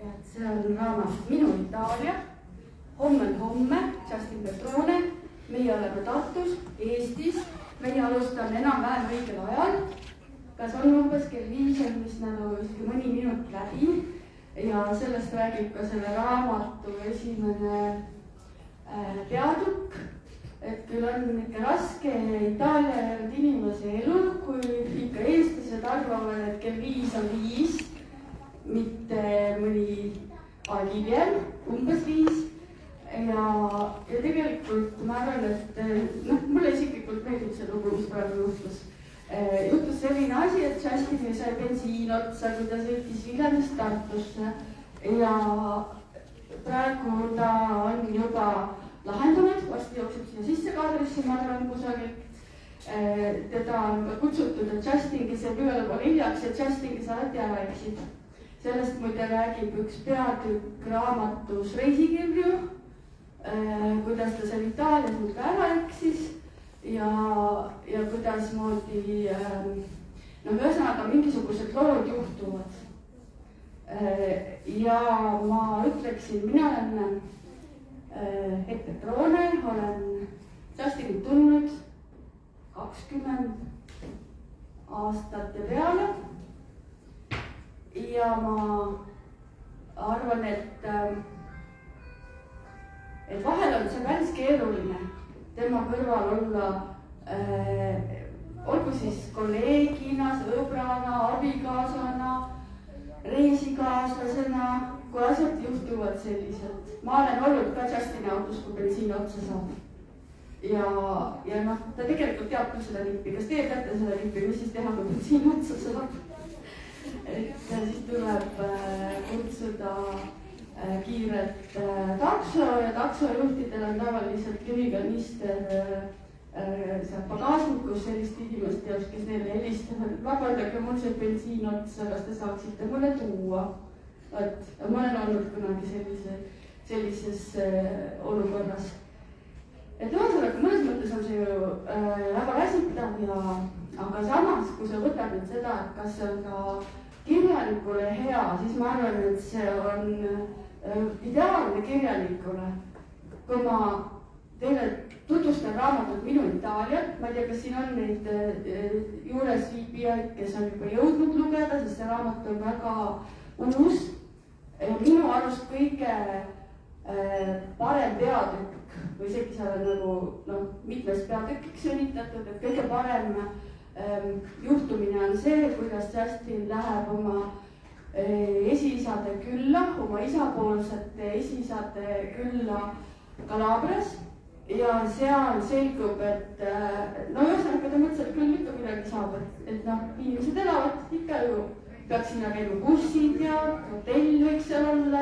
et see on raamat Minu Itaalia, homme on homme, Justin Petrone, meie oleme Tartus, Eestis, meie alustame enam-vähem õigel ajal, kas on umbes kell 5 on vist nagu mõni minut läbi ja sellest räägib ka selle raamatu esimene peatükk, et küll on ikka raske Itaalia jäänud inimese elu, kui ikka eestlased arvavad, et kell 5 on 5, mitte mõni aeg hiljem, umbes 5. Ja tegelikult ma arvan, et mulle isiklikult meeldib see lugu, mis praegu juhtus. Juhtus selline asi, et Justinil sai bensiin otsa, kui ta sõitis Viljandist Tartusse ja praegu ta on juba lahendunud, vasti jookseb sinna sisse kaadrisse, ma arvan, kusagilt. Teda on kutsutud, et Justin, kes jääb ühele poole hiljaks ja Justin, kes alati ära eksib. Sellest muide räägib üks peatükk raamatus Reisikirju, kuidas ta seal Itaalias nüüd ka ära eksis ja kuidas moodi, ühesõnaga mingisugused lood juhtuvad. Ja ma ütleksin, mina olen Petrone, olen Justinit tundnud 20 aastat ja peale. Ja ma arvan, et vahel on see päris keeruline tema kõrval olla, olgu siis kolleegina, sõbrana, abikaasana, reisikaaslasena, kui asjad juhtuvad sellised. Ma olen olnud ka Justini autos, kui bensiin otsa saab. Ja ta tegelikult teab küll seda nippi. Kas teie teate seda nippi, mis siis teha, kui bensiin otsa saab? Et siis tuleb kutsuda kiirelt takso ja taksojuhtidel on tavaliselt kivikanister seal pagasnikus sellist inimest jaoks, kes neile helistavad. Vabandage, mul see bensiin otsa, kas te saaksite mulle tuua? Ma olen olnud kunagi sellises olukorras. Et ühesõnaga, mõnes mõttes on see ju väga väsitav aga samas, kui sa võtad nüüd seda, et kas see on ka kirjanikule hea, siis ma arvan, et see on ideaalne kirjanikule. Kui ma teile tutvustan raamatut Minu Itaaliat, ma ei tea, kas siin on neid juures viibijaid, kes on juba jõudnud lugeda, sest see raamat on väga uus. Minu arust kõige parem peatükk või isegi seal on nagu mitmes peatükiks sõnitatud, et kõige parem juhtumine on see, kuidas Justin läheb oma esiisade külla, oma isapoolsete esiisade külla Kalabrias ja seal selgub, et ühesõnaga ta mõtles, et küll ikka midagi saab, et inimesed elavad ikka ju, peaks sinna käima bussid ja hotell võiks seal olla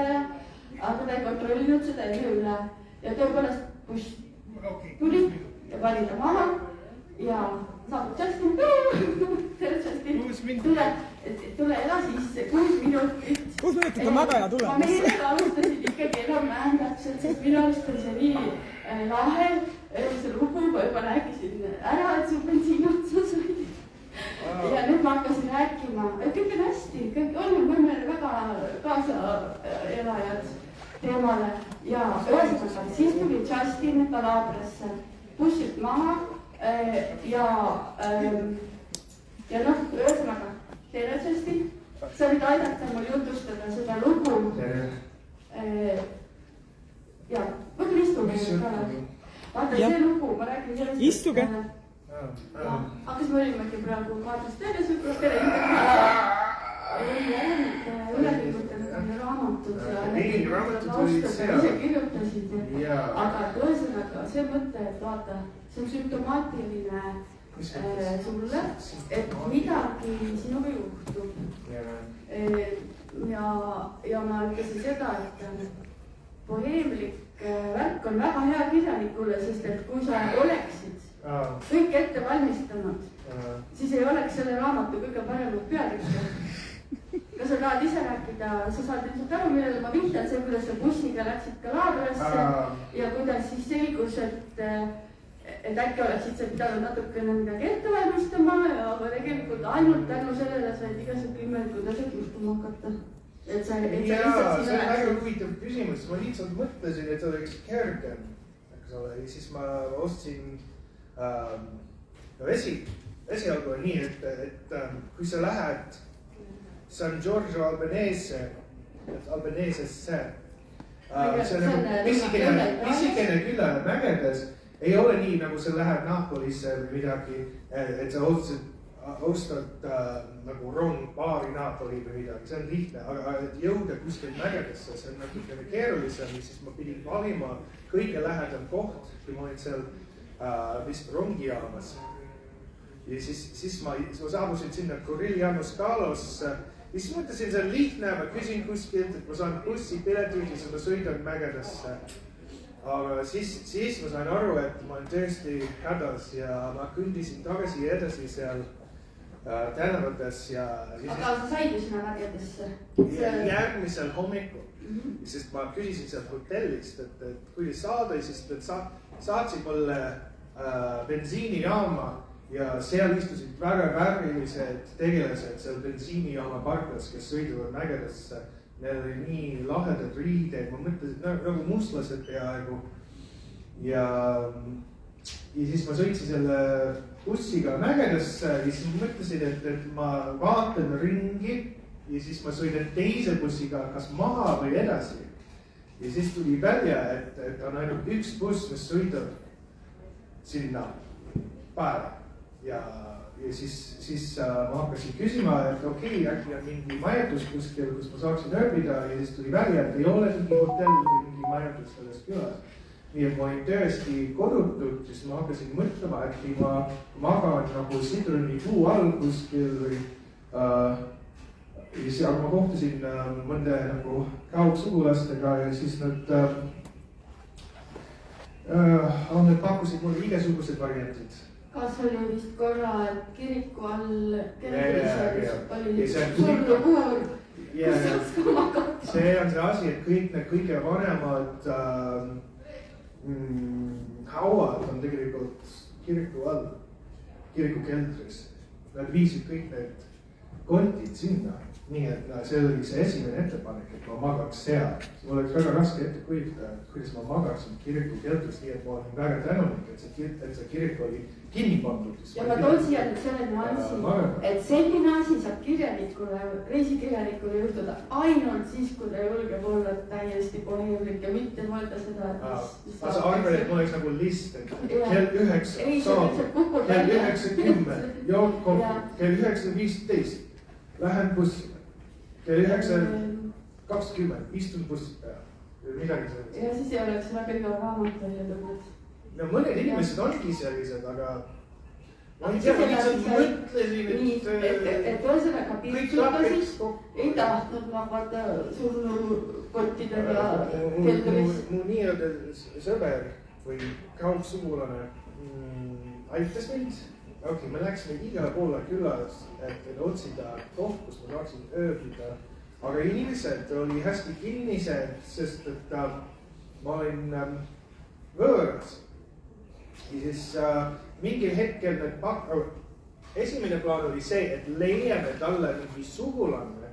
aga ta ei kontrollinud seda üle ja tõepoolest buss tuli ja pani ta maha ja saabub Justin, tule ela sisse, 6 minutit. 6 minutit on väga hea tulemus. Ma meelega alustasin ikkagi enam-vähem täpselt, sest minu arust on see nii lahe, see lugu, ma juba rääkisin ära, et su bensiin otsa sai. Ja nüüd ma hakkasin rääkima, et kõik on hästi, kõik oleme väga kaasaelajad teemale ja ühesõnaga, siis tuli Justin Kalabriasse bussilt maha ja ühesõnaga, tere Justin, sa võid aidata mul jutustada seda lugu. Ja, võtme istuge. Vaata see lugu, ma räägin sellest. Istuge. Kas me olimegi praegu kaardist teles või tere internetis? Ülekirjutanud raamatud ja ise kirjutasid, aga ühesõnaga see mõte, et vaata, see on sümptomaatiline sulle, et midagi sinuga juhtub. Ja ma ütlesin seda, et boheemlik värk on väga hea kirjanikule, sest et kui sa oleksid kõik ette valmistanud, siis ei oleks selle raamatu kõige paremat peatükki. Kas sa tahad ise rääkida, sa saad ilmselt aru, millele ma vihtan, see, kuidas sa bussiga läksid Kalabriasse ja kuidas siis selgus, et äkki oleksid sa pidanud natukene midagi ette valmistama, aga tegelikult ainult tänu sellele said igasugused imelikud asjad juhtuma hakata. et sa lihtsalt siin see on väga huvitav küsimus, ma lihtsalt mõtlesin, et oleks kergem, eks ole, ja siis ma ostsin esialgu on nii, et kui sa lähed San Giorgio Albanesesse, see on nagu pisikene küla mägedes, ei ole nii, nagu sa lähed Napolisse või midagi, et sa ostad nagu rong baari Napoli või midagi, see on lihtne, aga et jõuda kuskil mägedesse, see on natukene keerulisem, siis ma pidin valima kõige lähedam koht, kui ma olin seal vist rongijaamas. Ja siis ma saabusin sinna Corigliano Scalosse, ja siis mõtlesin, see on lihtne, ma küsin kuskilt, et ma saan bussipiletid ja siis ma sõidan mägedesse. Aga siis ma sain aru, et ma olen tõesti hädas ja ma kõndisin tagasi ja edasi seal tänavates ja... Aga sa said ju sinna mägedesse? Järgmisel hommikul, sest ma küsisin sealt hotellist, et kui saada, siis saatsid mulle bensiinijaama ja seal istusid väga värvilised tegelased seal bensiinijaama parklas, kes sõiduvad mägedesse. Neil oli nii lahedad riided, ma mõtlesin nagu mustlased peaaegu. Ja siis ma sõitsin selle bussiga mägedesse ja siis ma mõtlesin, et ma vaatan ringi ja siis ma sõidan teise bussiga kas maha või edasi. Ja siis tuli välja, et on ainult üks buss, mis sõidab sinna päeva. Ja siis ma hakkasin küsima, et okei, äkki on mingi majatus kuskil, kus ma saaksin ööbida ja siis tuli välja, et ei ole mingi hotell või mingi majatus selles külas. Nii et ma olin tõesti kodutud, siis ma hakkasin mõtlema, äkki ma magan nagu sidrunipuu all kuskil või ja siis ma kohtasin mõnde nagu kaugsugulastega ja siis nad pakkusid mulle igasugused variantid. Kas oli vist korra, et kiriku all oli surnu puur, kus saaks ka magata? See on see asi, et kõik need kõige vanemad hauad on tegelikult kiriku all, kiriku keldris. Nad viisid kõik need kontid sinna, nii et see oli see esimene ettepanek, et ma magaks seal. Mul oleks väga raske ette kujutada, kuidas ma magaksin kiriku keldris, nii et ma olen väga tänulik, et see kirik oli kinni pandud. Ja ma toon siia nüüd selle nüansi, et selline asi saab reisikirjanikule juhtuda ainult siis, kui ta julgeb olla täiesti boheemlik ja mitte mõelda seda, et sa arvad, et ma oleks nagu list, et kell 9 saab, kell 9:10 joon kohvi, kell 9:15 lähen bussi, kell 9:20 istun bussi peal või midagi sellist. Ja siis ei oleks väga iga raamat välja tulnud. No mõned inimesed ongi sellised, aga ma ei tea, lihtsalt mõtlesin, et ühesõnaga piirtutasid, ei tahtnud magada surnukottidega keldris. Mu nii-öelda sõber või kaugsugulane aitas mind. Okei, me läksime igale poole külas, et otsida koht, kus ma saaksin ööbida. Aga inimesed oli hästi kinnised, sest et ma olin võõras. Ja siis mingil hetkel esimene plaan oli see, et leiame talle mingi sugulane,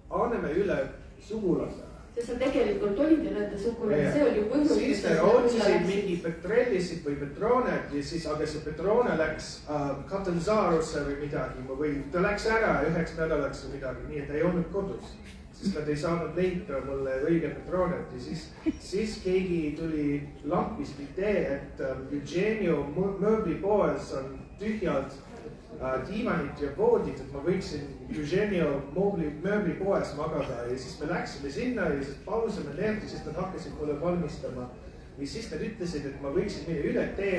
anname üle sugulase. Sest sa tegelikult olid ju nende sugulane, see oli põhjus. Siis ta otsisid mingi Petrellisid või Petronet ja siis, aga see Petrone läks Catanzarosse või midagi või ta läks ära 1 nädalaks või midagi, nii et ta ei olnud kodus. Sest nad ei saanud leida mulle õige Petronet ja siis keegi tuli lampist idee, et Eugenio mööblipoes on tühjad diivanid ja voodid, et ma võiksin Eugenio mööblipoes magada ja siis me läksime sinna ja siis palusime need ja siis nad hakkasid mulle valmistama. Ja siis nad ütlesid, et ma võiksin minna üle tee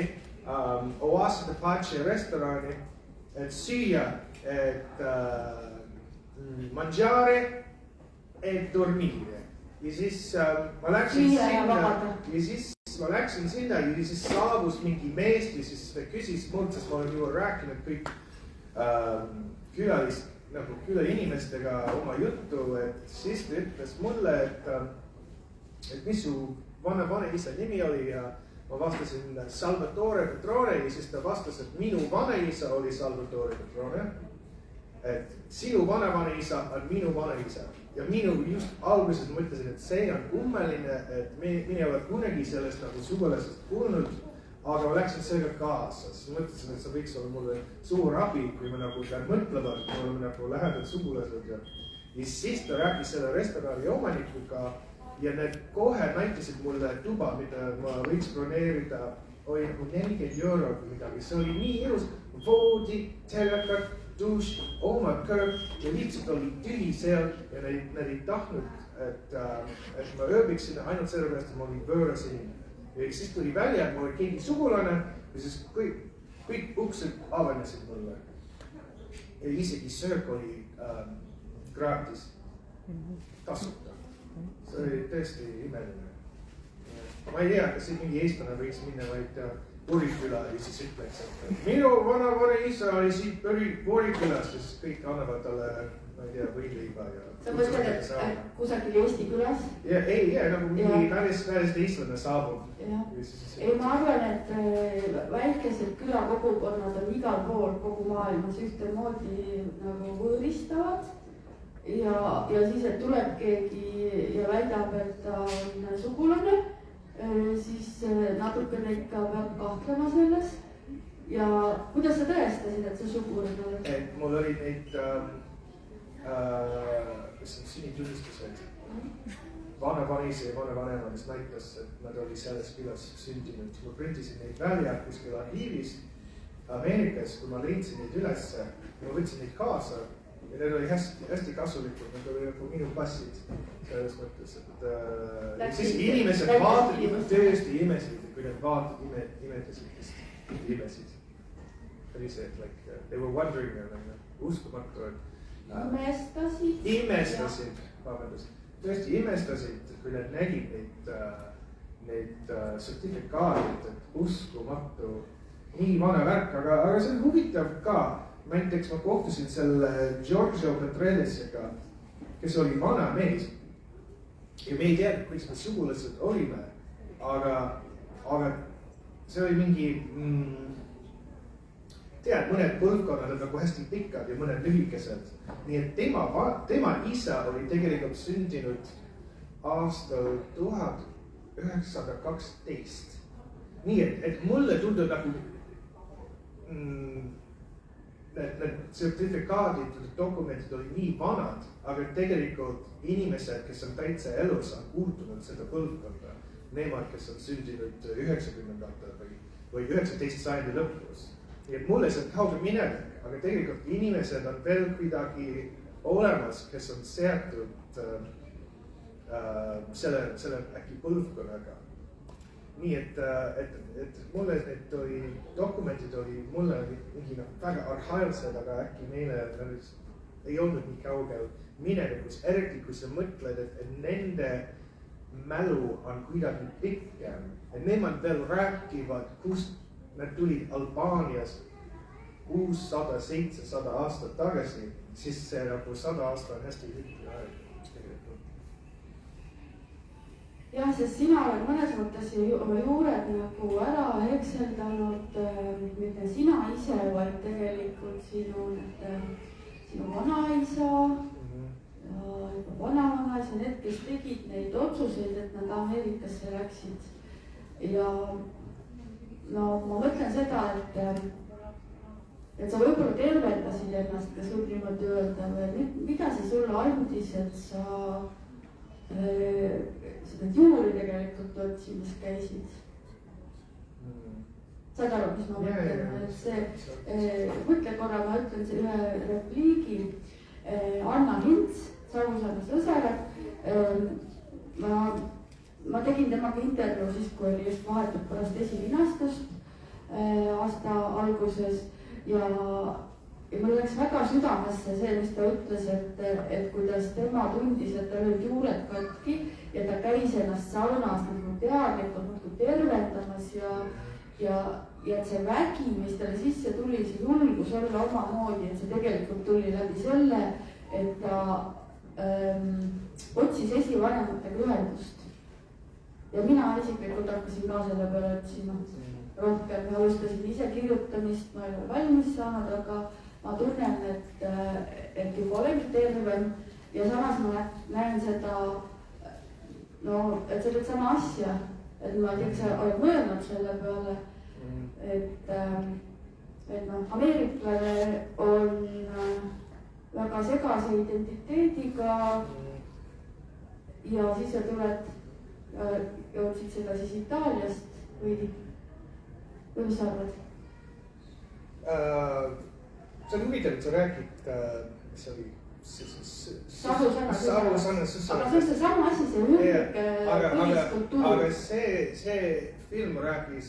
Oasis de Pace restorani, et süüa, et mangiare et dormire. Ja siis ma läksin sinna ja siis saabus mingi meest ja siis ta küsis mult, sest ma olen juba rääkinud kõik külainimestega oma juttu, et siis ta ütles mulle, et mis su vanaisa nimi oli ja ma vastasin Salvatore Petrone ja siis ta vastas, et minu vanaisa oli Salvatore Petrone et sinu vanavanaisa on minu vanaisa ja minu just alguses mõtlesin, et see on kummaline, et mine ei ole kunagi sellest nagu sugulasest kuulnud, aga ma läksin sellega kaasa, siis mõtlesin, et see võiks olla mulle suur abi, kui ma nagu pean mõtlema, et me oleme nagu lähedalt sugulased ja siis ta rääkis selle restorani omanikuga ja need kohe näitasid mulle tuba, mida ma võiks broneerida, oli nagu 40 € või midagi, see oli nii ilus, voodi, telekad, duš, oma kõrv ja lihtsalt oli tühi seal ja nad ei tahtnud, et ma ööbiksin ainult sellepärast, et ma olin võõras inimene. Ja siis tuli välja, et ma olin keegi sugulane ja siis kõik uksed avanesid mulle. Ja isegi söök oli gratis, tasuta. See oli tõesti imeline. Ma ei tea, kas mingi eestlane võiks minna vaid Puriküla ja siis ütleks, et minu vanavanaisa oli siit Purikülast ja siis kõik annavad talle, ma ei tea, võileiba ja... Sa mõtled, et kusagil Eesti külas? Ei, nagu mingi päris eestlane saabub. Ei, ma arvan, et väikesed külakogukonnad on igal pool kogu maailmas ühtemoodi nagu võõristavad ja siis, et tuleb keegi ja väidab, et ta on sugulane, siis natukene ikka peab kahtlema selles ja kuidas sa tõestasid, et sa sugulane oled? Et mul oli neid sünnitunnistused vanavanaisa ja vanavanemad, kes näitas, et nad oli selles külas sündinud. Ma printisin neid välja kuskil arhiivis Ameerikas, kui ma leidsin neid ülesse ja ma võtsin neid kaasa ja need oli hästi kasulikud, need oli nagu minu passid selles mõttes, et siis inimesed vaatavad tõesti imesid, kui need vaatavad imetasid, imesid. Oli see, et like, they were wondering, uskumatu, et imestasid, vabandust, tõesti imestasid, kui nad nägid neid sertifikaadid, et uskumatu, nii vana värk, aga see on huvitav ka. Näiteks ma kohtusin selle Giorgio Petrelesiga, kes oli vana mees ja me ei teadnud, kuidas me sugulased olime, aga see oli mingi, mõned põlvkonnad on nagu hästi pikad ja mõned lühikesed. Nii et tema isa oli tegelikult sündinud aastal 1912. Nii et mulle tundub nagu need sertifikaadid, dokumendid olid nii vanad, aga tegelikult inimesed, kes on täitsa elus, on kuultunud seda põlvkonda. Nemad, kes on sündinud 90-ndatel või 19. sajandi lõpus. Nii et mulle see on kauge minevik, aga tegelikult inimesed on veel kuidagi olemas, kes on seatud selle äkki põlvkonnaga. Nii et mulle need dokumendid oli mulle mingi väga arhailsed, aga äkki meile ei olnud nii kaugel minevikus, eriti kui sa mõtled, et nende mälu on kuidagi pikem. Et nemad veel rääkivad, kust nad tulid Albaanias 600-700 aastat tagasi, siis see nagu 100 aasta on hästi lühike aeg. Jah, sest sina oled mõnes mõttes oma juured nagu ära ekseldanud, mitte sina ise, vaid tegelikult sinu vanaisa ja vanavanaisa, need, kes tegid neid otsuseid, et nad Ameerikasse läksid. Ja no ma mõtlen seda, et sa võib-olla tervendasid ennast, kas võib niimoodi öelda, või mida see sulle andis, et sa seda juuri tegelikult otsimas käisid. Saad aru, mis ma mõtlen, et see, mõtle korra, ma ütlen see ühe repliigi, Anna Hints, Savusaare sõsare, ma tegin temaga intervjuu siis, kui oli just vahetult pärast esilinastust aasta alguses ja mul läks väga südamesse see, mis ta ütles, et kuidas tema tundis, et tal olid juured katki ja ta käis ennast saunas nagu teadlikult tervendamas ja et see vägi, mis talle sisse tuli, see julgus olla omamoodi, et see tegelikult tuli läbi selle, et ta otsis esivanematega ühendust. Ja mina isiklikult hakkasin ka selle peale otsima rohkem ja alustasin ise kirjutamist, ma ei ole valmis saanud, ma tunnen, et juba olengi tervem ja samas ma näen seda, no, et sa teed sama asja, et ma ei tea, sa oled mõelnud selle peale, et noh, ameeriklane on väga segase identiteediga ja siis sa tuled, jõudsid seda siis Itaaliast või mis sa arvad? See on huvitav, et sa räägid, mis oli Savu sõnastus. Aga see on see sama asi, see üürike põliskultuur. Aga see film rääkis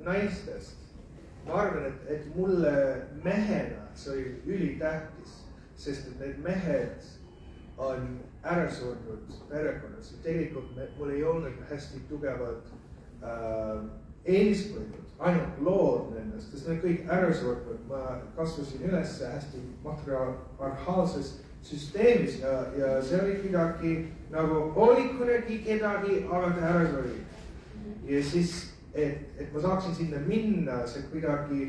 naistest. Ma arvan, et mulle mehena see oli ülitähtis, sest et need mehed on ära surnud perekonnas ja tegelikult mul ei olnud hästi tugevad eeskujud, ainult lood nendest, sest need kõik ära surnud. Ma kasvasin üles hästi matriarhaalses süsteemis ja see oli midagi nagu oli kunagi kedagi, aga ta ära suri. Ja siis, et ma saaksin sinna minna, see kuidagi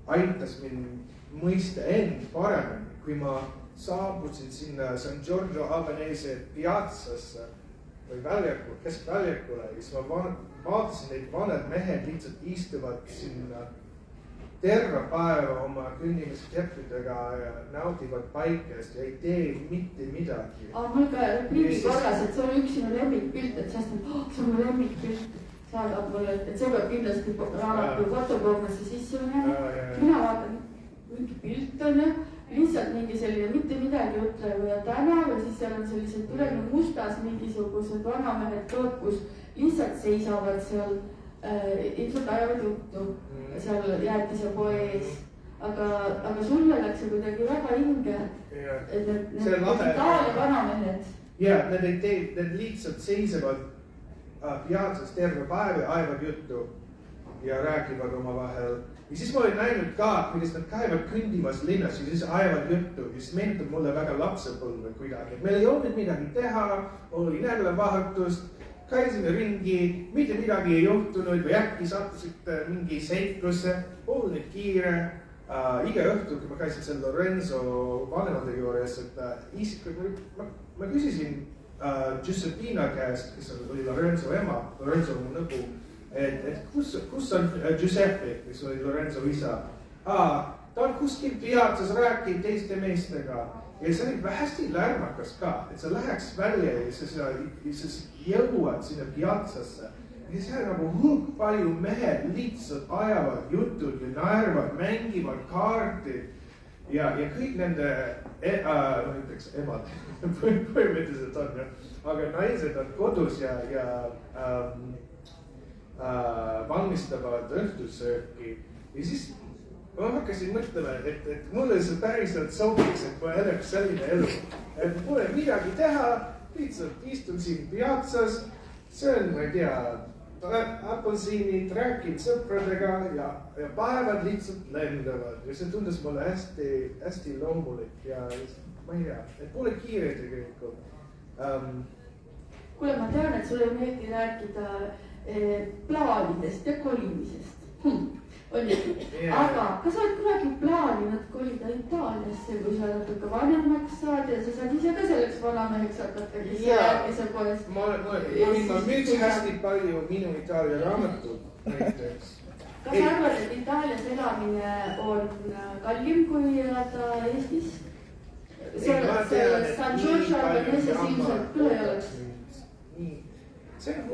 aitas mind mõista end paremini, kui ma saabusin sinna San Giorgio Albanese piazzasse või väljakule, keskväljakule ja siis ma vaatasin neid vanad mehed lihtsalt istuvad sinna terve päeva oma kõnnimiskeppidega ja naudivad päikest ja ei tee mitte midagi. Mul ka repliigi korras, et see oli üks sinu lemmikpilt, et sest see on mu lemmikpilt. Saadab mulle, et see peab kindlasti raamatu fotoprogrammasse sisse minema. Mina vaatan, mingi pilt on ju, lihtsalt mingi selline mitte midagi ütlev ja tänav ja siis seal on sellised tulegi mustas mingisugused vanamehed kõõkus lihtsalt seisavad seal, ilmselt ajavad juttu seal jäätise poe ees. Aga sulle läks see kuidagi väga hinge, et need Itaalia vanamehed. Ja, need lihtsalt seisavad piatsas terve päev ja ajavad juttu ja räägivad omavahel. Ja siis ma olin näinud ka, kuidas nad käivad kõndimas linnas ja siis ajavad juttu ja siis meenutab mulle väga lapsepõlve kuidagi. Meil ei olnud midagi teha, oli nädalavahetust, käisime ringi, mitte midagi ei juhtunud või äkki sattusid mingi seiklusse, polnud kiire. Iga õhtu, kui ma käisin seal Lorenzo vanemate juures, et ma küsisin Giuseppina käest, kes oli Lorenzo ema, Lorenzo mu nõbu, et kus on Giuseppe, kes oli Lorenzo isa. Ta on kuskil piatsas rääkinud teiste meestega ja see oli hästi lärmakas ka, et sa läheks välja ja sa jõuad sinna piatsasse ja see on nagu hulk palju mehed lihtsalt ajavad jutud ja naervad, mängivad kaarti ja kõik nende näiteks emad põhimõtteliselt on, aga naised on kodus ja valmistavad õhtusööki ja siis ma hakkasin mõtlema, et mulle see päriselt sobiks, et ma elaks selline elu, et pole midagi teha, lihtsalt istun siin piatsas, söön, ma ei tea, apelsiinid, räägin sõpradega ja päevad lihtsalt lendavad ja see tundus mulle hästi loomulik ja ma ei tea, et pole kiire tegelikult. Kuule, ma tean, et sulle meeldi rääkida plaanidest ja kolimisest. On ju? Aga kas sa oled kunagi plaaninud kolida Itaaliasse, kui sa natuke vanemaks saad ja sa saad ise ka selleks vanameheks hakata, kes järgmise poes? Ma müüks hästi palju minu Itaalia raamatud näiteks. Kas sa arvad, et Itaalias elamine on kallim kui elada Eestis? San Giorgio Albaneses ilmselt küll ei oleks.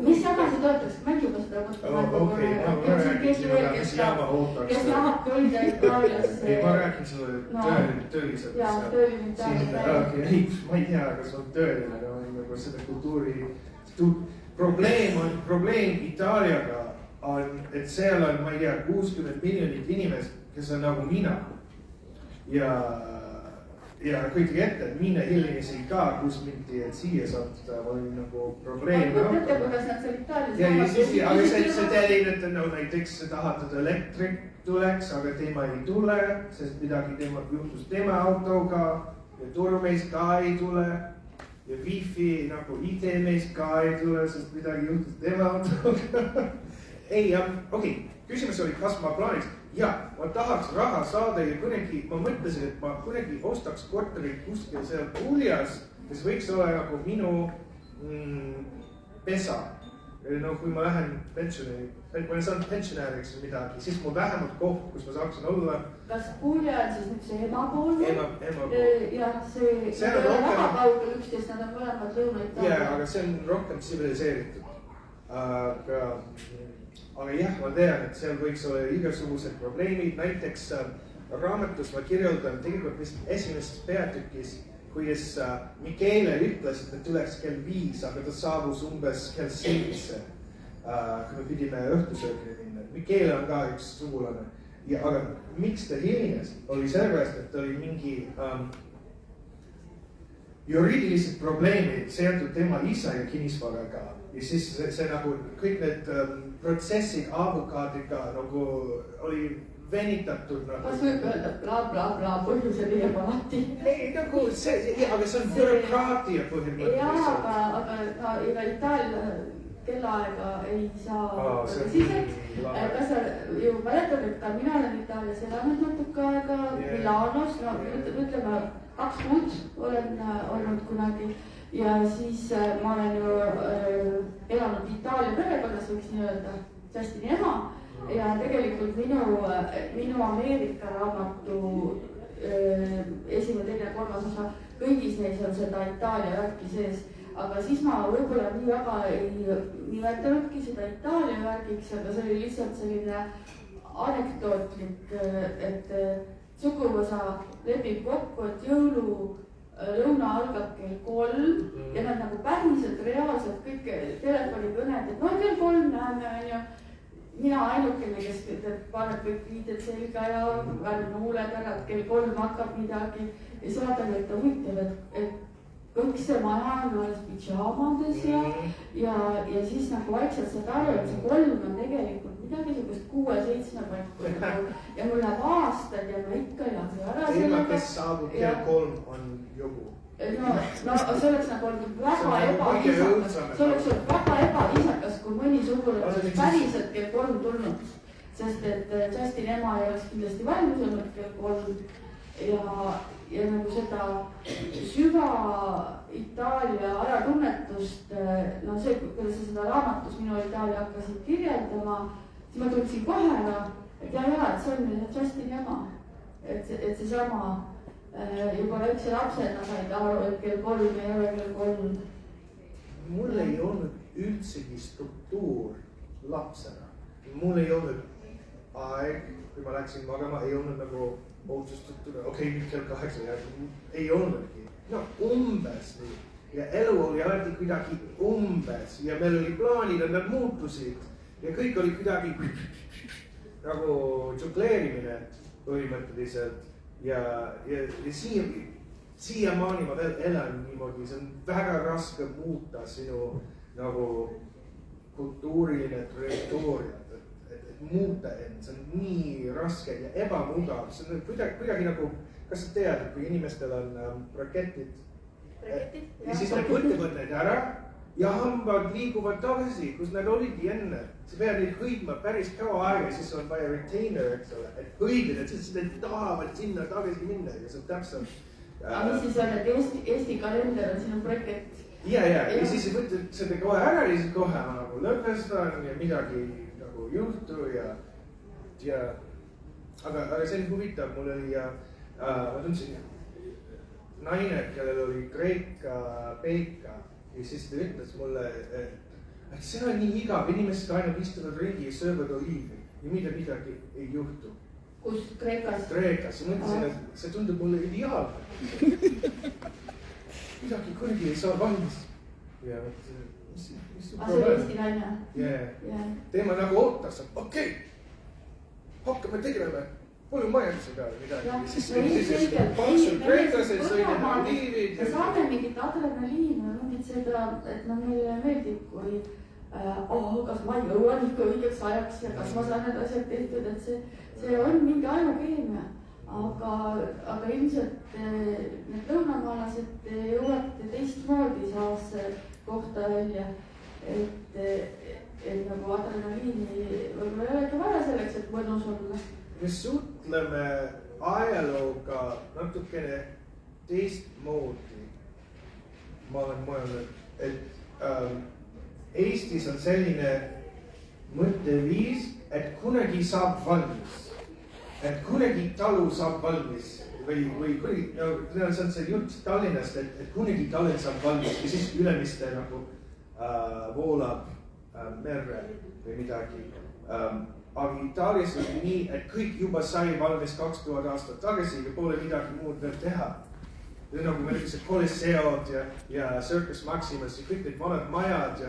Mis jagasid ootaks? Mängi juba seda mõtlema. Kes tahab kolida Itaaliasse? Ei, ma räägin sulle tööliselt. Jaa, tööline Itaaliasse. Ma ei tea, kas on tööline, aga seda kultuuri probleem Itaaliaga on, et seal on, ma ei tea, 60 miljonit inimest, kes on nagu mina. Ja kujutage ette, et minna hiljem ka, kus minti, et siia sattuda oli nagu probleem. Ma mõtlete, kuidas nad seal Itaalias aga see teadin, et näiteks tahad, et elektrik tuleks, aga tema ei tule, sest midagi juhtus tema autoga ja turmees ka ei tule ja wifi nagu IT-mees ka ei tule, sest midagi juhtus tema autoga. Ei, okei, küsimus oli, kas ma plaaniks. ja ma tahaks raha saada ja kunagi ma mõtlesin, et ma kunagi ostaks korterit kuskil seal Puljas, mis võiks olla nagu minu pesa. No kui ma lähen pensioni, kui ma saan pensionääriks või midagi, siis mul vähemalt koht, kus ma saaksin olla. Kas Pulja on siis nüüd see emapool? Emapool. Jah, see on väga kaugel üksteist, nad on mõlemad Lõuna-Itaalia. Jaa, aga see on rohkem tsiviliseeritud. Aga jah, ma tean, et seal võiks olla igasugused probleemid. Näiteks raamatus ma kirjeldan tegelikult vist esimeses peatükis, kuidas Michele ütles, et tuleks kell 5, aga ta saabus umbes kell 7, kui me pidime õhtusöögile minna. Michele on ka üks sugulane. Aga miks ta hilines, oli sellepärast, et oli mingi juriidilised probleemid seotud tema isa ja kinnisvaraga. Ja siis see nagu kõik need protsessid advokaadiga nagu oli venitatud nagu. Kas võib öelda bla põhjusel jääb alati? Ei, nagu see, aga see on bürokraatia põhimõtteliselt. Aga Itaalia kellaaega ei saa siset. Kas sa ju mäletad, et ka mina olen Itaalias elanud natuke aega Milanos, no ütleme 2 kuud olen olnud kunagi. Ja siis ma olen ju elanud Itaalia perekonnas, võiks nii öelda, Justini ema. Ja tegelikult minu Ameerika raamatu esimene, teine, 3. osa, kõigis neis on seda Itaalia värki sees. Aga siis ma võib-olla nii väga ei nimetanudki seda Itaalia värgiks, aga see oli lihtsalt selline anekdootlik, et suguvõsa lepib kokku, et lõuna algab kell 3 ja nad nagu päriselt reaalselt kõik telefonikõned, et no kell 3 näeme, on ju. Mina ainukene, kes paneb kõik viided selga ja värv huuled ära, et kell 3 hakkab midagi ja saadab, et huvitav, et kõik see maja on alles pidžaamades ja siis nagu vaikselt saad aru, et see 3 on tegelikult midagi sellist 6-7 paikku ja mul läheb aastad ja ma ikka ei lähe ära sellega. Ilma, kes saabub kell 3 on jobu. No see oleks nagu olnud väga ebaviisakas, see oleks olnud väga ebaviisakas, kui mõni sugulane oleks päriselt kell 3 tulnud, sest et Justin ema ei oleks kindlasti valmis olnud kell 3 ja nagu seda süva Itaalia ajatunnetust, no see, kuidas sa seda raamatus minu Itaalia hakkasid kirjeldama, siis ma tundsin kohe ära, et et see on Justini ema, et see sama juba väikse lapsena said aru, et kell 3 ei ole kell 3. Mul ei olnud üldsegi struktuur lapsena. Mul ei olnud aeg, kui ma läksin magama, ei olnud nagu otsustatud, okei, nüüd kell 8 ja ei olnudki. No umbes nii. Ja elu oli alati kuidagi umbes ja meil oli plaanid ja nad muutusid ja kõik oli kuidagi nagu tsukleerimine põhimõtteliselt. Ja siiamaani ma veel elan niimoodi, see on väga raske muuta sinu nagu kultuuriline trajektooriat, et muuta end, see on nii raske ja ebamugav, see on kuidagi nagu, kas sa tead, et kui inimestel on raketid ja siis nad võtavad need ära ja hambad liiguvad tagasi, kus nad olidki enne. Sa pead neid hõidma päris kaua aega ja siis on vaja retainer, eks ole, et hõidid, et siis nad tahavad sinna tagasi minna ja see on täpselt. Aga mis siis on, et Eesti kalender on sinu bracket? Ja siis võtad seda kohe ära ja siis kohe nagu lõpestan ja midagi nagu juhtu ja aga see on huvitav, mul oli ma tundsin naine, kellel oli Kreeka peika ja siis ta ütles mulle, et see on nii igav, inimesed ainult istuvad ringi ja söövad oliivi ja midagi ei juhtu. Kus? Kreekas? Kreekas, ma mõtlesin, et see tundub mulle ideaalne. Midagi kurgi ei saa valmis. Ja mõtlesin, mis see oli Eesti naine? Jaa. Teema nagu ootas, okei, hakkame tegeleme. Mul on majanduse peale midagi. Siis paksul Kreekases sõidame oliivid. Me saame mingit adrenaliini, mingit seda, et meile meeldib, kui kas ma jõuan ikka õigeks ajaks ja kas ma saan need asjad tehtud, et see on mingi ajukeemia. Aga ilmselt need lõunamaalased jõuate teistmoodi saasse kohta välja, et nagu adrenaliini võib-olla ei olegi vaja selleks, et mõnus olla. Ja teistmoodi. Ma olen mõelnud, et Eestis on selline mõtteviis, et kunagi saab valmis. Et kunagi talu saab valmis. Või kunagi, see on see jutt Tallinnast, et kunagi Tallinn saab valmis ja siis Ülemiste nagu voolab merre või midagi. Aga Itaalias oli nii, et kõik juba sai valmis 2000 aastat tagasi ja pole midagi muud veel teha. Nagu me ütlesid, Colisseod ja Circus Maximus ja kõik need vanad majad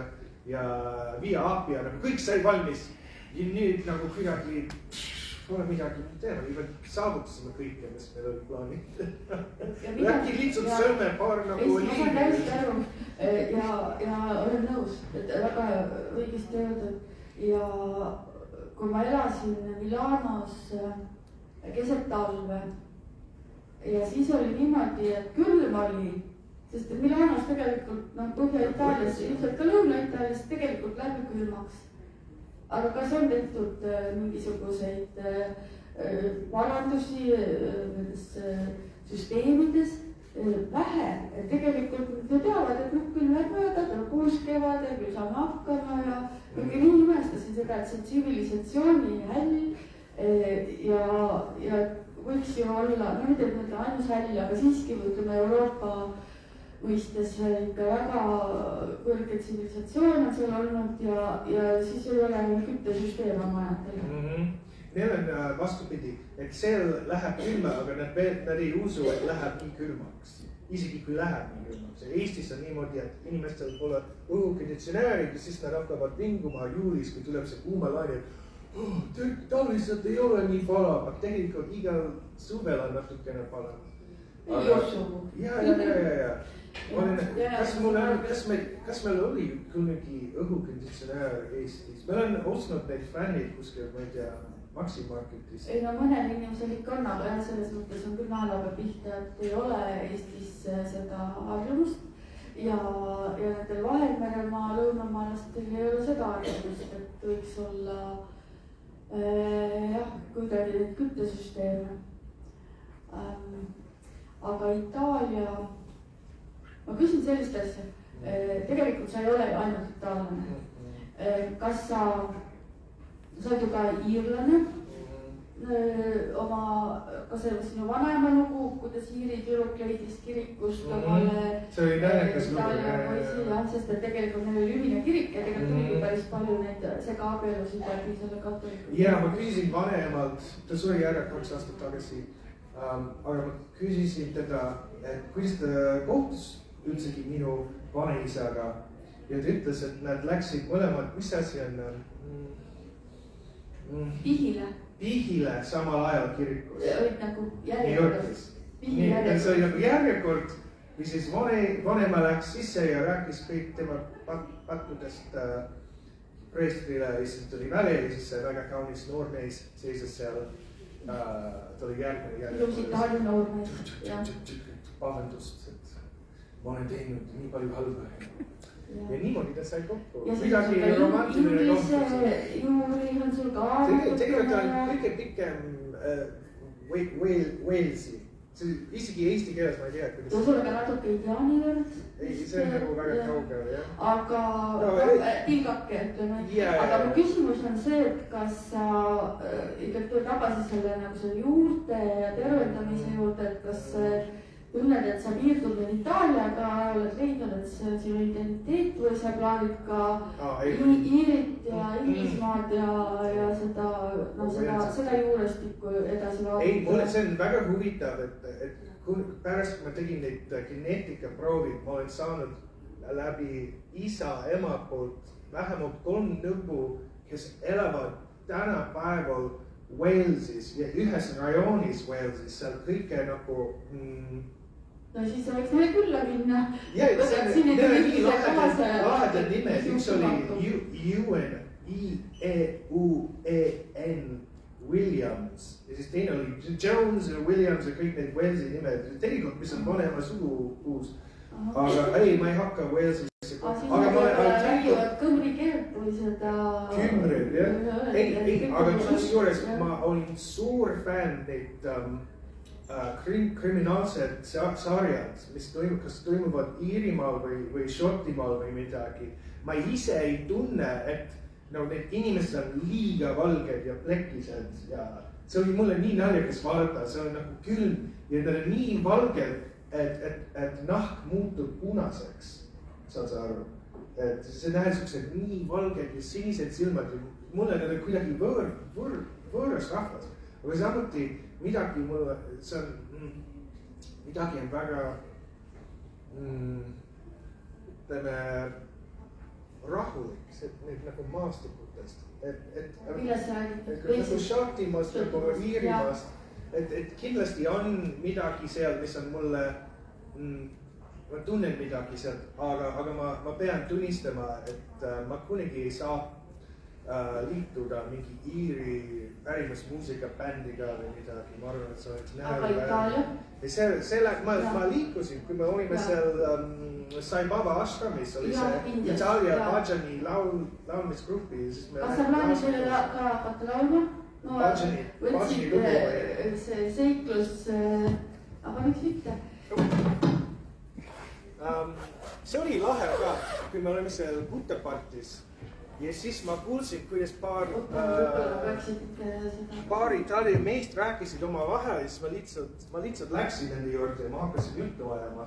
ja Via Appia, nagu kõik sai valmis. Ja nüüd nagu kuidagi pole midagi teha, juba saavutasime kõike, mis meil oli plaanid. Lähki lihtsalt sööme paar nagu oliivi. Ma saan täiesti aru ja olen nõus, et väga õigesti öeldud. Ja kui ma elasin Milanos keset talve ja siis oli niimoodi, et külm oli, sest Milanos tegelikult Põhja-Itaalias, ilmselt ka Lõuna-Itaalias tegelikult läbi külmaks. Aga kas on tehtud mingisuguseid parandusi nendes süsteemides? Vähe. Tegelikult nad teavad, et küll läheb mööda, tuleb uus kevade, küll saame hakkama ja mingi nii imestasin seda, et see on tsivilisatsiooni häll ja võiks ju olla, no mitte mõtle ainus häll, aga siiski ütleme Euroopa mõistes ikka väga kõrge tsivilisatsioon on seal olnud ja siis ei ole küttesüsteem on majadel. Neil on vastupidi, et seal läheb külma, aga nad ei usu, et läheb nii külmaks. Isegi kui läheb nii külmaks. Eestis on niimoodi, et inimestel pole õhukonditsionäärid ja siis nad hakkavad vinguma juulis, kui tuleb see kuumalaine. Tavaliselt ei ole nii palav, aga tegelikult igal suvel on natukene palav. Ei usu. Ja. Kas meil oli kunagi õhukonditsionäär Eestis? Meil on ostnud neid fännid kuskil, ma ei tea, Maximarketis. Ei no mõnel inimesel ikka on, aga selles mõttes on küll naelaga pihta, et ei ole Eestis seda harjumust. Ja nendel Vahemeremaa lõunamaalastel ei ole seda harjumust, et võiks olla kuidagi neid küttesüsteeme. Aga Itaalia, ma küsin sellist asja, tegelikult sa ei ole ainult itaallane. Kas sa oled ju ka iirlane kas see oli sinu vanaema lugu, kuidas Iiri tüdruk leidis kirikust omale see oli näänekas lugu, sest et tegelikult neil oli ühine kirik ja tegelikult tuli päris palju neid segaabielusid läbi selle katoliku. Ja ma küsisin vanemalt, ta suri ära 2 aastat tagasi, aga ma küsisin teda, et kuidas ta kohtus üldsegi minu vanaisaga ja ta ütles, et nad läksid mõlemad, mis asi on? Pihile samal ajal kirikus. Olid nagu järjekord. See oli nagu järjekord, või siis vanema läks sisse ja rääkis kõik tema pattudest preestrile ja siis tuli välja ja siis see väga kaunis noormees seisis seal. Ta oli järgmine. Ilus Itaalia noormees. Vabandust, et ma olen teinud nii palju halba. Ja niimoodi ta sai kokku. Ja siis on ka inglise juuri on sul ka tegelikult on kõige pikem Walesi. Isegi eesti keeles ma ei tea, kuidas... Sul on ka natuke indiaani verd. Ei, see on nagu väga kaugel, jah. Aga tilgake, ütleme. Aga mu küsimus on see, et kas sa ikka tuleb tagasi selle juurte ja tervendamise juurde, et kas tunned, et sa piirdud Itaaliaga, oled leidnud, et see on sinu identiteet või sa plaanid ka Iirit ja Inglismaad ja seda juurestikku edasi vaadata? Ei, see on väga huvitav, et pärast kui ma tegin neid geneetikaproovid, ma olen saanud läbi isa, ema poolt vähemalt 3 nõbu, kes elavad tänapäeval Walesis ja ühes rajoonis Walesis, seal kõike nagu... No siis võiks neile külla minna. Ja, need on nii lahedad nimed, üks oli U-N-E-U-E-N Williams ja siis teine oli Jones ja Williams ja kõik need Walesi nimed. Tegelikult, mis on vanema sugupuus. Aga ei, ma ei hakka Walesisse. Aga ma räägivad kõmri keelt või seda... Kümrid, jah. Ei, aga kusjuures ma olin suur fänn neid kriminaalsed sarjad, mis kas toimuvad Iirimaal või Šotimaal või midagi. Ma ise ei tunne, et no, need inimesed on liiga valged ja plekised ja see oli mulle nii naljakas vaadata, see on nagu külm ja nad on nii valged, et nahk muutub punaseks, saad sa aru. Et see näed siuksed nii valged ja sinised silmad ja mulle nad on kuidagi võõras rahvas. Aga samuti midagi mulle, see on, midagi on väga, ütleme, rahulik, see nagu maastikutest. Millest sa räägid? Nagu Šotimaast, nagu Iirimaast, et kindlasti on midagi seal, mis on mulle, ma tunnen midagi sealt, aga ma pean tunnistama, et ma kunagi ei saa liituda mingi Iiri pärimusmuusika bändiga või midagi, ma arvan, et see oleks aga Itaalia? Ma liikusin, kui me olime seal Sai Baba ashramis, oli see Itaalia Bajani laulmisgrupi. Kas sa plaanid selle ka hakata laulma? Võtsid see seiklus, aga miks mitte? See oli lahe ka, kui me olime seal Putepartis. Ja siis ma kuulsin, kuidas paar Itaalia meest rääkisid oma vahel ja siis ma lihtsalt läksin nende juurde ja ma hakkasin juttu ajama.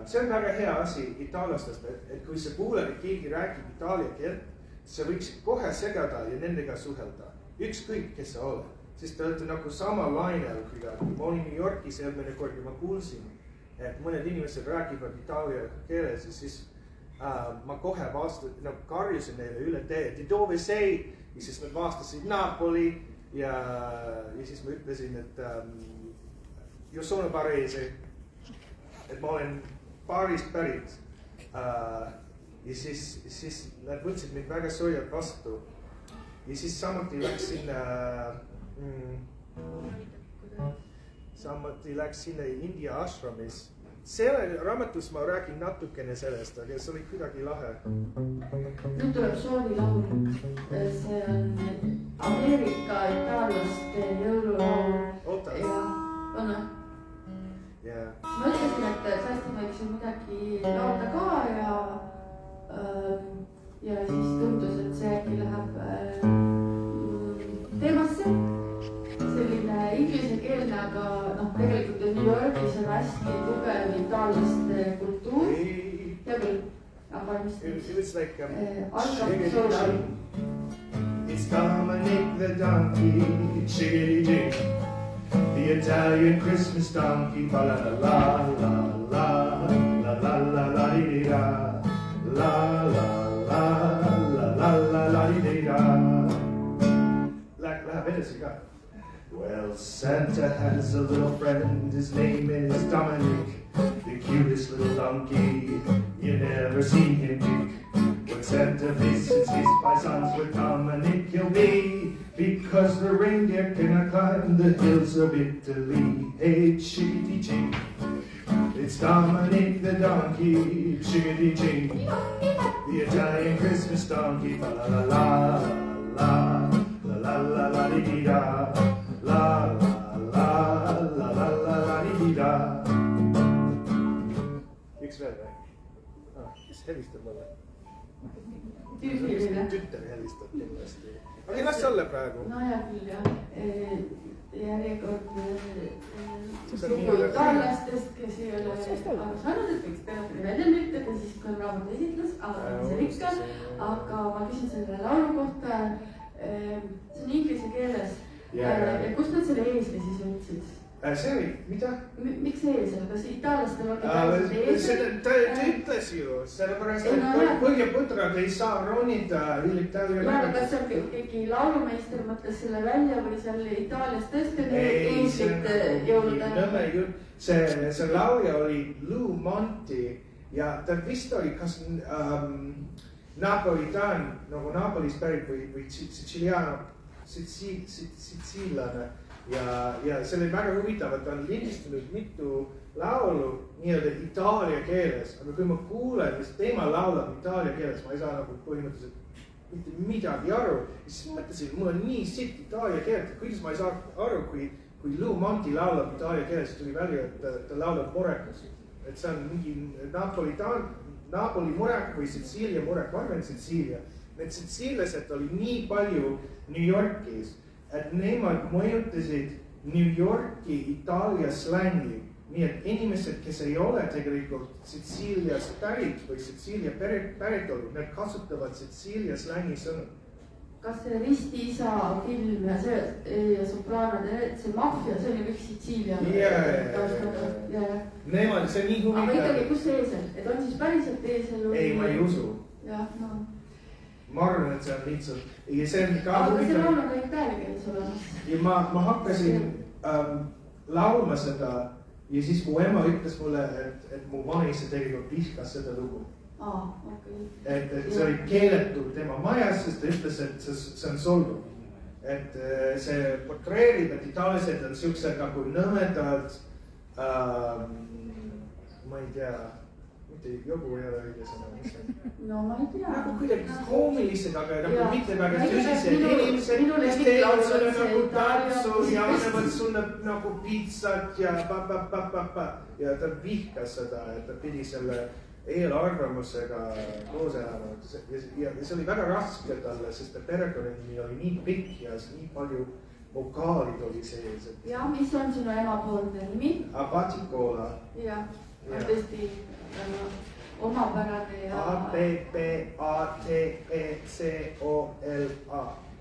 See on väga hea asi itaallastest, et kui sa kuuled, et keegi räägib itaalia keelt, sa võiksid kohe segada ja nendega suhelda. Ükskõik, kes sa oled. Sest te olete nagu sama lainel kuidagi. Ma olin New Yorkis eelmine kord ja ma kuulsin, et mõned inimesed räägivad itaalia keeles ja siis ma kohe karjusin neile üle tee, et dove sei, ja siis nad vastasid Napoli ja siis ma ütlesin, et io sono barese, et ma olen Baarist pärit ja siis nad võtsid mind väga soojalt vastu ja siis samuti läksin India ashramis. Selle raamatus ma räägin natukene sellest, aga see oli kuidagi lahe. Nüüd tuleb soovilaul. See on Ameerika itaallaste jõululaul. Oota. On või? Yeah. Ma ütlesin, et säästi võiksin midagi laulda ka ja siis tundus, et see äkki läheb teemasse. Selline inglisekeelne, aga tegelikult New Yorkis on hästi tugev itaallaste kultuur. Ja küll, It's like algab soolaul. It's Dominic the donkey, chickadee-dee, the Italian Christmas donkey, la la la la la la la la la dee da, la la la la la la la dee da. Läheb edasi ka. Well, Santa has a little friend, his name is Dominic, the cutest little donkey, you never seen him kick. When Santa visits his paisans with Dominic he'll be, because the reindeer cannot climb the hills of Italy. Hey, chickadee-ching, it's Dominic the donkey, chickadee-ching, the Italian Christmas donkey, la la la la la la la la dee da. La la la la la la la di da. Üks veel või? Kes helistab mulle? Tütter helistab kindlasti. Aga las olla praegu. No hea küll jah. Järjekordne sugu itaallastest, kes ei ole aru saanud, et võiks telefoni välja lülitada, siis kui on raamat esitlus, aga see ikka. Aga ma küsin selle laulu kohta. See on inglise keeles. Ja kust nad selle eesli siis võtsid? See oli, mida? Miks eesel? Kas itaallastel on itaallased eesel? Ta ütles ju, sellepärast, et põhjaputrad ei saa ronida üle Itaalia. Aga kas seal keegi laulumeister mõtles selle välja või seal Itaalias tõesti eeslit jõuluda? Nõme jutt. See laulja oli Lou Monti ja ta vist oli kas Napolitan, nagu Napolis pärit või sitsiillane ja see oli väga huvitav, et ta on lindistanud mitu laulu nii-öelda itaalia keeles, aga kui ma kuulen, mis teema laulab itaalia keeles, ma ei saa nagu põhimõtteliselt mitte midagi aru. Siis mõtlesin, mul on nii sitt itaalia keelt, et kuidas ma ei saa aru, kui kui Lou Monti laulab itaalia keeles, tuli välja, et ta laulab murekas. Et see on mingi Napoli murek või Sitsiilia murek, ma arvan Sitsiilia. Need sitsiillased oli nii palju New Yorkis, et nemad mõjutasid New Yorki Itaalia slängi. Nii et inimesed, kes ei ole tegelikult Sitsiiliast pärit või Sitsiilia päritolu, need kasutavad Sitsiilia slängi sõnu. Kas see Ristiisa film ja see Sopraanode, see maffia, see oli kõik Sitsiilia? Nemad, see on nii huvitav. Aga ikkagi, kus see eesel? Et on siis päriselt eesel? Ei, ma ei usu. Jah, no. Ma arvan, et see on lihtsalt. Ja see on ka aga huvitav. see laul on kõik päevakeeles olemas. Ja ma hakkasin laulma seda ja siis mu ema ütles mulle, et mu vanaisa tegelikult vihkas seda lugu. Okay. Et see oli keeletud tema majas, sest ta ütles, et see on solvuv. Et see portreerib, et itaallased on siuksed nagu nõmedad, ma ei tea, mitte jobu ei ole õige sõna. No ma ei tea. Nagu kuidagi koomilised, aga nagu mitte väga tõsised inimesed, kes teevad sulle nagu tantsu ja annevad sulle nagu pizzat ja ja ta vihkas seda, et ta pidi selle eelarvamusega koos elama ja see oli väga raske talle, sest perekonnanimi oli nii pikk ja nii palju vokaalid oli sees. Ja, mis on sinu emapoolne nimi? Abaticola. Ja, on tõesti omapärane ja... A-B-B-A-T-E-C-O-L-A.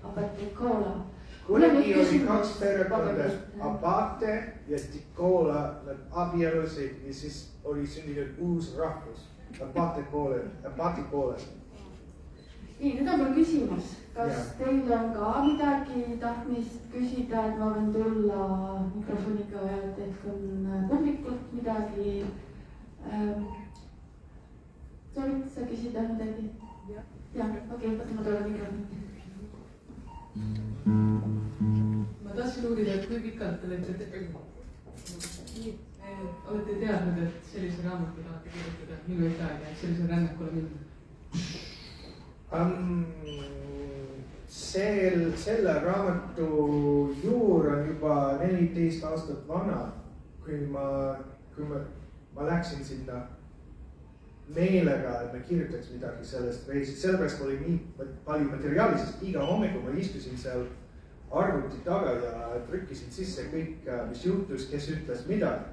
Abaticola. Kunagi oli 2 perekonda, Abate ja Ticola, nad abielusid ja siis oli sündinud uus rahvus. Abaticola. Nii, nüüd on mul küsimus. Kas teil on ka midagi tahtmist küsida, et ma võin tulla mikrofoniga ja et on publikult midagi? Soovid sa küsida midagi? Jah, okei, võtta ma tulla mikrofoni. Ma tahtsin uurida, et kui pikalt te olete teadnud, et sellise raamatu tahate kirjutada Minu Itaalia, et sellise rännakule minna? Selle raamatu juur on juba 14 aastat vana, kui ma läksin sinna meelega, et me kirjutaks midagi sellest reisist. Sellepärast oli nii palju materiaali, sest iga hommiku ma istusin seal arvuti taga ja trükkisin sisse kõik, mis juhtus, kes ütles midagi.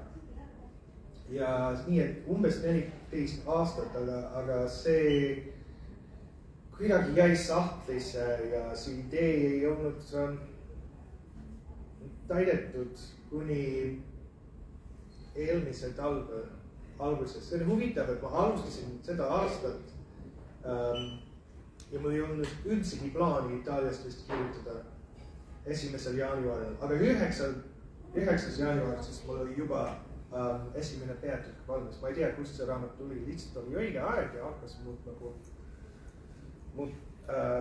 Ja nii, et umbes 14 aastat, aga see kuidagi jäi sahtlisse ja see idee ei olnud täidetud kuni eelmise talve alguses. See on huvitav, et ma alustasin seda aastat ja mul ei olnud üldsegi plaani Itaaliast vist kirjutada 1. jaanuaril, aga 9. jaanuaril, sest mul oli juba esimene peatükk valmis. Ma ei tea, kust see raamat tuli, lihtsalt oli õige aeg ja hakkas mul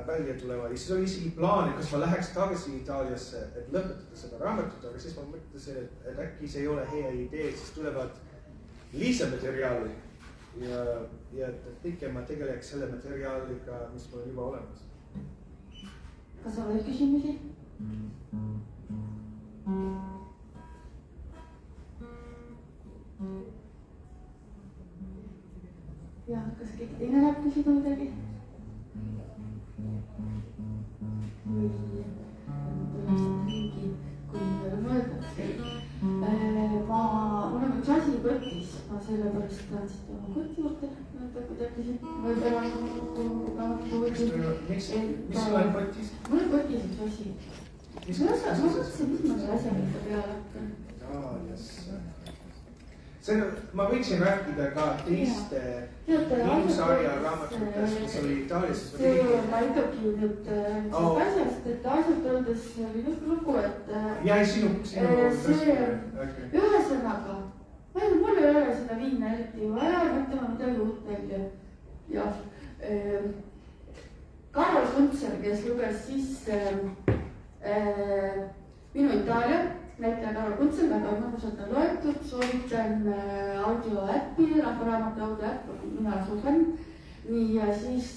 välja tulema. Ja siis oli isegi plaan, kas ma läheks tagasi Itaaliasse, et lõpetada seda raamatut, aga siis ma mõtlesin, et äkki see ei ole hea idee, siis tulevad lisamateriaali ja pikem ma tegeleks selle materiaaliga, mis mul juba olemas. Kas sa oled küsimusi? Ja, kas keegi teine läheb küsida midagi? Või tuleks mingi, kui veel mõeldakse. Mul on üks asi kotis, ma sellepärast tahan siit oma koti juurde, kui te küsite. Mis sul on kotis? Mul on kotis üks asi. Ma mõtlesin, mis ma selle asjaga peale hakkan. Ma võiksin rääkida ka teiste inimsarja raamatutest, mis oli Itaalias. Ma ikkagi nüüd asjast, et asjalt öeldes oli lugu, et jäi sinu ühesõnaga, mul ei ole seda viina eriti vaja, mõtlema midagi uut välja. Jah, Karol Kuntser, kes luges sisse Minu Itaalia, näitleja Karol Kuntser, väga mõnusalt on loetud, soovitan audioäppi, Rahvaraamatu audioäpp, mina suur fänn. Nii, ja siis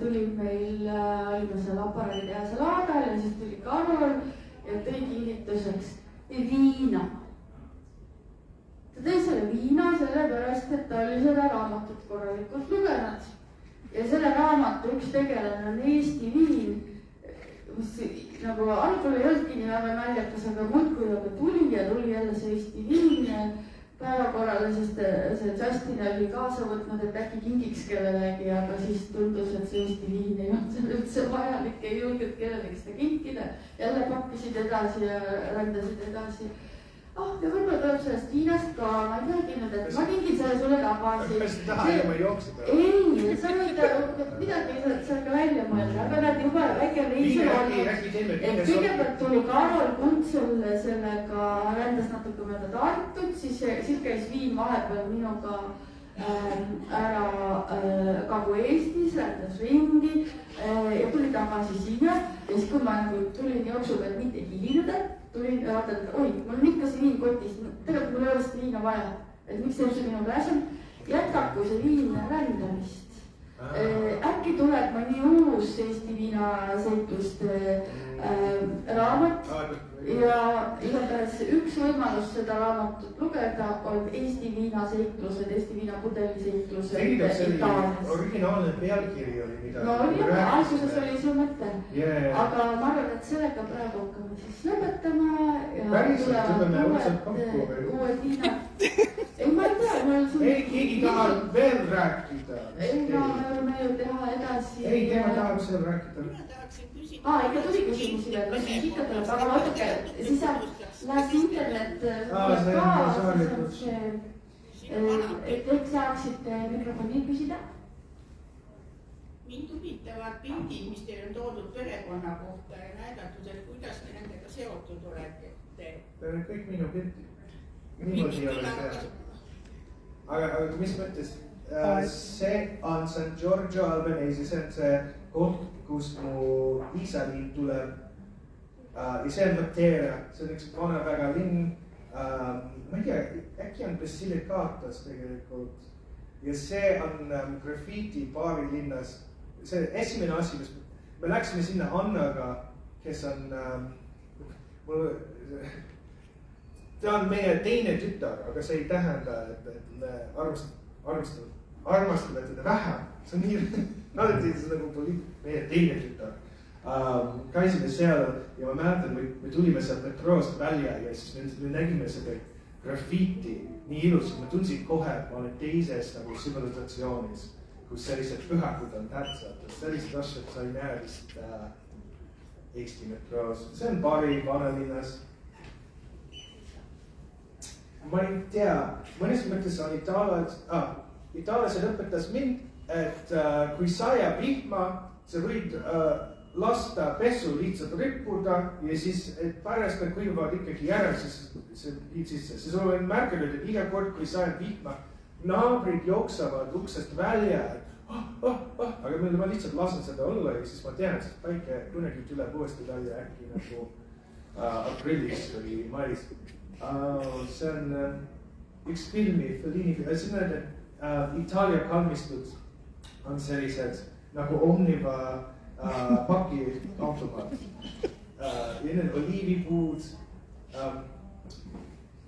tuli meil, olime seal aparaaditehase laadal ja siis tuli Karol ja tõi kingituseks viina. Ta tõi selle viina sellepärast, et ta oli seda raamatut korralikult lugenud. Ja selle raamatu üks tegelane on Eesti viin, mis nagu algul ei olnudki nii väga naljakas, aga muudkui aga tuli jälle see Eesti viin päevakorrale, sest see Justin oli kaasa võtnud, et äkki kingiks kellelegi, aga siis tundus, et see Eesti viin ei olnud seal üldse vajalik, ei julged kellelegi seda kinkida. Jälle pakkisid edasi ja rändasid edasi. Ja võib-olla tuleb sellest viinast ka, ma ei teagi nüüd, et ma kingin selle sulle tagasi. Kas taha ja ma jooksid? Ei, sa võid midagi seal ka välja mõelda, aga nad juba väike reisel olnud. Et kõigepealt tuli Karol Kuntsel sellega, rändas natuke mööda Tartut, siis käis viin vahepeal minuga ära Kagu-Eestis, rändas ringi ja tuli tagasi sinna. Ja siis, kui ma tulin jooksuga, et mitte hilineda, tulin ja vaatan, et oi, mul on ikka see viin kotis, tegelikult mul ei ole seda viina vaja, et miks teeb see minu käes on, jätkaku see viin rändamist. Äkki tuleb mõni uus Eesti viinaseikluste raamat ja igatahes üks võimalus seda raamatut lugeda on Eesti viinaseiklused, Eesti viinapudelisseiklused Itaalias. Originaalne pealkiri oli mida? No alguses oli see mõte, aga ma arvan, et sellega praegu hakkame siis lõpetama ja uued viinad. Ei, ma ei tea, ei, keegi tahab veel rääkida. Ei, me võime ju teha edasi. Ei, tema tahab seal rääkida. Ikka tuli küsimusi veel, siis ikka tuleb, aga natuke, siis läheb internet et ehk saaksite mikrofoni küsida? Mind huvitavad pildid, mis teil on toodud perekonna kohta ja näidatud, et kuidas te nendega seotud olete. Need on kõik minu pilti. Niimoodi ei ole teha. Aga mis mõttes? See on San Giorgio Albanese, see on see koht, kus mu isaliin tuleb. Ja see on Matera, see on üks vana väga linn. Ma ei tea, äkki on Basilikatas tegelikult. Ja see on graffiti baari linnas. See esimene asi, mis me läksime sinna Annaga, kes on ta on meie teine tütar, aga see ei tähenda, et me armastame teda vähem. See on nii, alati see nagu meie teine tütar. Käisime seal ja ma mäletan, me tulime sealt metroost välja ja siis me nägime seda graffiti nii ilus. Ma tundsin kohe, et ma olen teises nagu sivilisatsioonis, kus sellised pühakud on tähtsad. Sellised asjad sa ei näe vist Eesti metroos. See on Bari vanalinnas. Ma ei tea, mõnes mõttes on Itaalias õpetas mind, et kui sajab vihma, sa võid lasta pesu lihtsalt rippuda ja siis pärast nad kuivavad ikkagi järel, siis viid sisse. Siis olen märganud, et iga kord, kui sajab vihma, naabrid jooksavad uksest välja, aga ma lihtsalt lasen seda olla ja siis ma tean, et päike kunagi tuleb uuesti välja äkki nagu aprillis või mais. See on üks filmi, see on Itaalia kalmistud on sellised nagu omniva paki automaat. Ja need oliivipuud.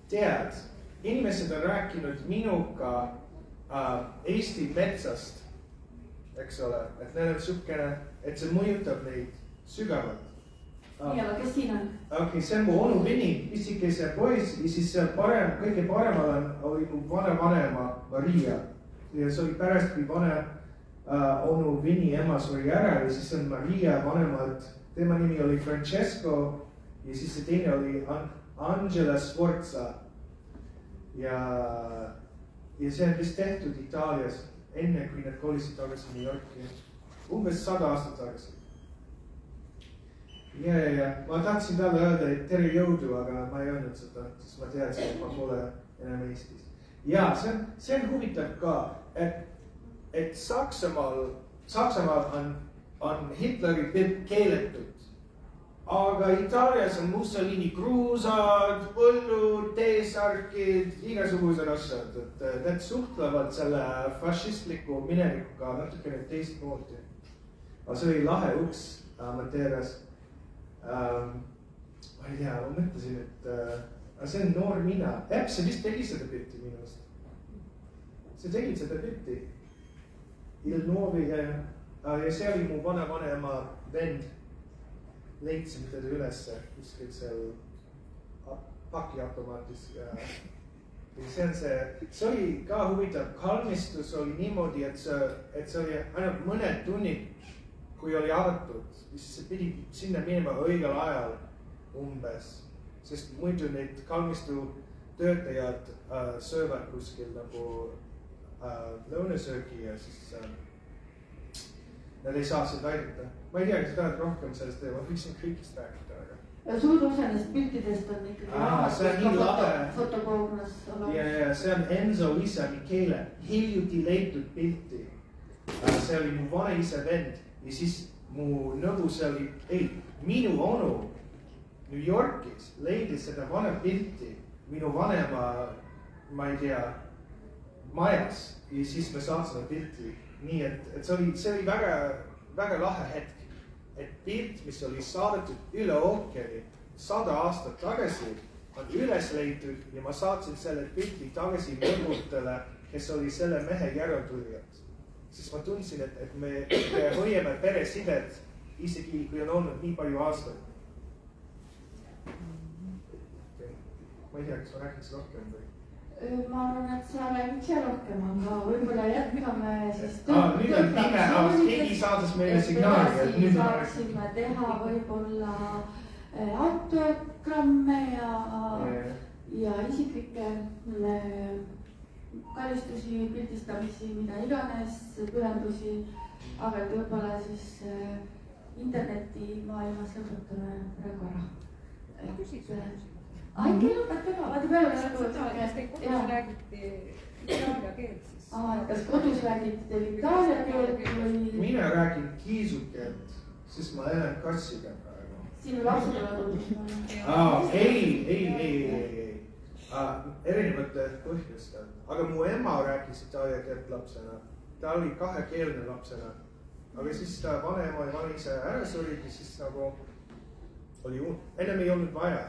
Tead, inimesed on rääkinud minuga Eesti metsast, eks ole, et neil on sükene, et see mõjutab neid sügavalt. Ja, aga kes siin on? Okei, see on mu onu Vini, pisikese poiss ja siis seal kõige paremal oli mu vanema Maria. Ja see oli pärast, kui onu Vini ema suri ära ja siis on Maria vanemad, tema nimi oli Francesco ja siis see teine oli Angela Sforza. Ja see on vist tehtud Itaalias enne, kui nad kolisid tagasi New Yorki. Umbes 100 aastat tagasi. Ja, ma tahtsin talle öelda, et tere jõudu, aga ma ei öelnud seda, sest ma teadsin, et ma pole enam Eestis. Ja, see on huvitav ka, et Saksamaal on Hitleri keeletud, aga Itaalias on Mussolini kruusad, põllud, teesarkid, igasugused asjad, et need suhtlevad selle fašistliku minevikuga natukene teistmoodi. Aga see oli lahe uks Materas. ma ei tea, ma mõtlesin, et see on noor mina. See vist tegi seda pilti minust. See tegi seda pilti. Ilnovi ja see oli mu vanaema vend. Leidsin teda ülesse kuskil seal pakiautomaatis. See oli ka huvitav. Kalmistus oli niimoodi, et see oli ainult mõned tunnid, kui oli avatud. Siis see pidi sinna minema õigel ajal umbes. Sest muidu neid kalmistu töötajad söövad kuskil nagu lõunasöögi ja siis nad ei saa seda aidata. Ma ei tea, kas tahad rohkem sellest teha, ma võiksin kõigist rääkida. Suur osa nendest piltidest on ikkagi fotokoonas. Ja see on Enzo isa Michele, hiljuti leitud pilti. See oli mu vanaisa vend ja siis mu nõbu see oli, minu onu New Yorkis leidis seda vana pilti minu vanema, ma ei tea, majas ja siis me saatsime pilti. Nii et see oli väga lahe hetk, et pilt, mis oli saadetud üle ookeani 100 aastat tagasi, on üles leitud ja ma saatsin selle pilti tagasi mõrgutele, kes oli selle mehe järeltulijad. Siis ma tundsin, et me hoiame peresidet, isegi kui on olnud nii palju aastaid. Ma ei tea, kas ma rääkiks rohkem või? Ma arvan, et sa räägid ise rohkem, aga võib-olla jätkame siis nüüd on pime, keegi saadas meile signaali, et nüüd saaksime teha võib-olla autogramme ja isiklikke kalistusi, pildistamisi, mida iganes, pühendusi, aga et võib-olla siis interneti maailmas lõpetame praegu ära. Äkki lõpetame, vaata peale kas teil kodus räägiti itaalia keelt siis? Kas kodus räägiti teil itaalia keelt või? Mina räägin kiisukeelt, sest ma elan kassiga praegu. Sinu lapsed on kodus? Ei. Erinevate põhjustel. Aga mu ema rääkis itaalia keelt lapsena. Ta oli kahekeelne lapsena. Aga siis ta vanaema ja vanaisa ära surid ja siis nagu oli ennem ei olnud vaja.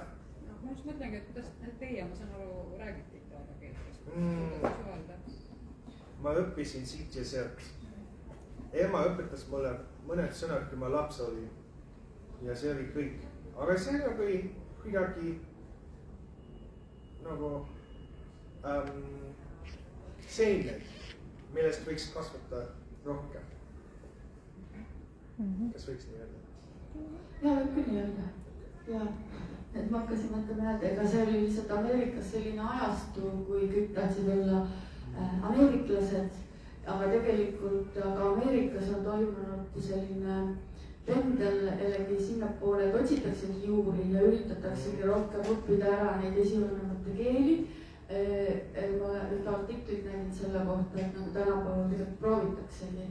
Ma just mõtlengi, et kuidas teie, ma saan aru, räägite itaalia keelt. Ma õppisin siit ja sealt. Ema õpetas mulle mõned sõnad, kui ma laps oli. Ja see oli kõik. Aga see oli kuidagi nagu seened, millest võiks kasvata rohkem. Kas võiks nii öelda? Ja, võib küll nii öelda. Ja, et ma hakkasin mõtlema, et ega see oli lihtsalt Ameerikas selline ajastu, kui kõik tahtsid olla ameeriklased, aga tegelikult Ameerikas on toimunud selline pendel jällegi sinnapoole, et otsitaksegi juuri ja üritataksegi rohkem õppida ära neid esivanemate keeli. Ma ühte artiklit nägin selle kohta, et nagu tänapäeval tegelikult proovitaksegi,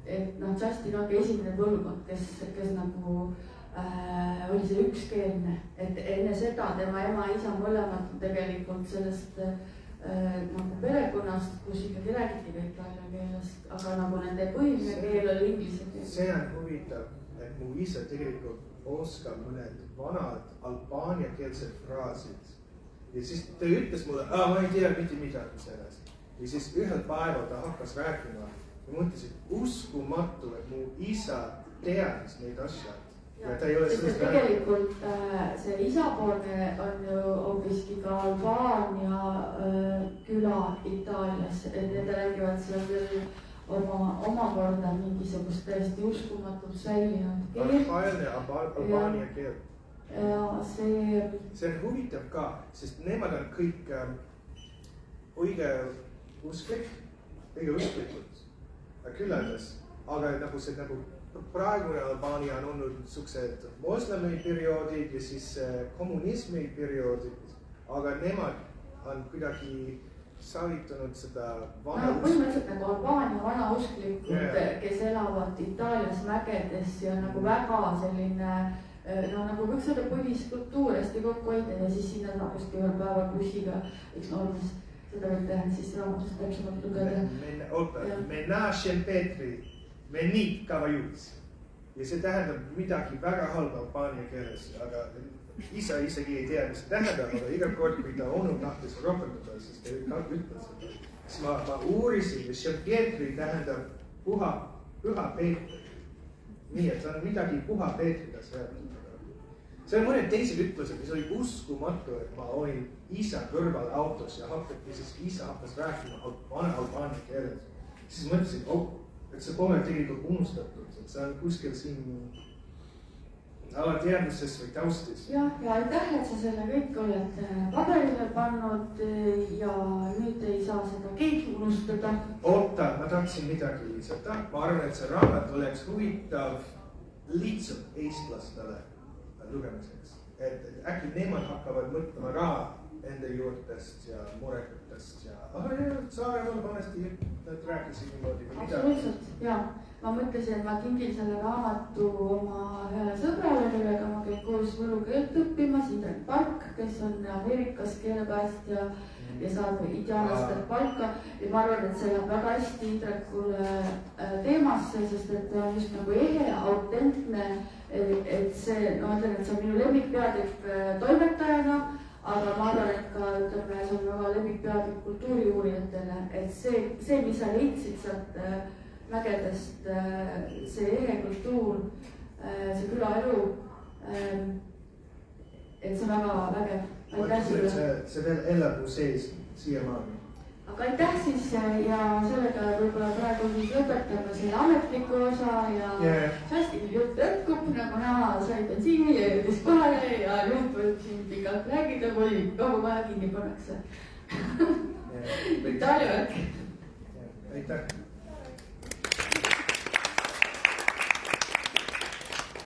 et Justin ongi esimene põlvkond, kes nagu oli see ükskeelne, et enne seda tema ema ja isa mõlemad tegelikult sellest nagu perekonnast, kus ikkagi räägiti ka itaalia keelest, aga nagu nende põhiline keel oli inglise keel. See on huvitav, et mu isa tegelikult oskab mõned vanad albaaniakeelsed fraasid. Ja siis ta ütles mulle, ma ei tea mitte midagi sellest. Ja siis ühel päeval ta hakkas rääkima ja mõtlesin, uskumatu, et mu isa teadis neid asjad. Ja ta ei ole sellest tegelikult see isapoolne on ju hoopiski ka Albaania küla Itaalias, et need räägivad seal veel omakorda mingisugust täiesti uskumatult säilinud keel. Albaania keel. Ja see on huvitav ka, sest nemad on kõik õigeusklikud küllades, aga nagu see nagu praegune Albaania on olnud suksed moslemi perioodid ja siis kommunismi perioodid, aga nemad on kuidagi saavitanud seda põhimõtteliselt nagu Albaania vanausklikud, kes elavad Itaalias mägedes ja nagu väga selline nagu võiks öelda põliskultuur hästi kokku hoida ja siis sinna saabustki ühel päeval bussiga üks normis. Seda võib teha siis raamatust täpsemalt lugeda. Menashem Petri, menit kavajuts. Ja see tähendab midagi väga halba albaania keeles, aga isa isegi ei tea, mis see tähendab, aga iga kord, kui ta onu tahtis ropendada, siis ta ütles seda. Siis ma uurisin, mis Pietri tähendab püha Peeter. Nii, et see on midagi puha Peetrida seadusega. See on mõned teised ütlused, mis oli uskumatu, et ma olin isa kõrval autos ja isa hakkas rääkima vana albaania keeles. Siis mõtlesin, et see pole tegelikult unustatud, et see on kuskil siin alateadvuses või taustis. Ja aitäh, et sa selle kõik oled paberile pannud ja nüüd ei saa seda keegi unustada. Oota, ma tahtsin midagi lisada. Ma arvan, et see raamat oleks huvitav lihtsalt eestlastele lugemiseks. Et äkki nemad hakkavad mõtlema raha enda juurtest ja murekutest ja Saaremaal vanasti nad rääkisid niimoodi. Absoluutselt, ja. Ma mõtlesin, et ma kingin selle raamatu oma ühele sõbrale, kellega ma käin koos võlu keelt õppimas, Indrek Park, kes on Ameerikas keelepäästja ja saab ideaalastelt palka. Ja ma arvan, et see läheb väga hästi Indrekule teemasse, sest et ta on just nagu ehe, autentne, et see, no ütlen, et see on minu lemmikpeatükk toimetajana, aga ma arvan, et ka, ütleme, see on väga lemmikpeatükk kultuuriuurijatele, et see, mis sa leidsid sealt mägedest, see ehe kultuur, see külaelu, et see on väga vägev. See veel elab mu sees siiamaani. Aga aitäh siis ja sellega võib-olla praegu siis lõpetame selle ametliku osa ja Justinil jutt jätkub, nagu näha sai bensiini ja jõudis kohale ja nüüd võib siin pikalt räägida, kui kaua vaja kinni pannakse. Itaalia värk. Aitäh.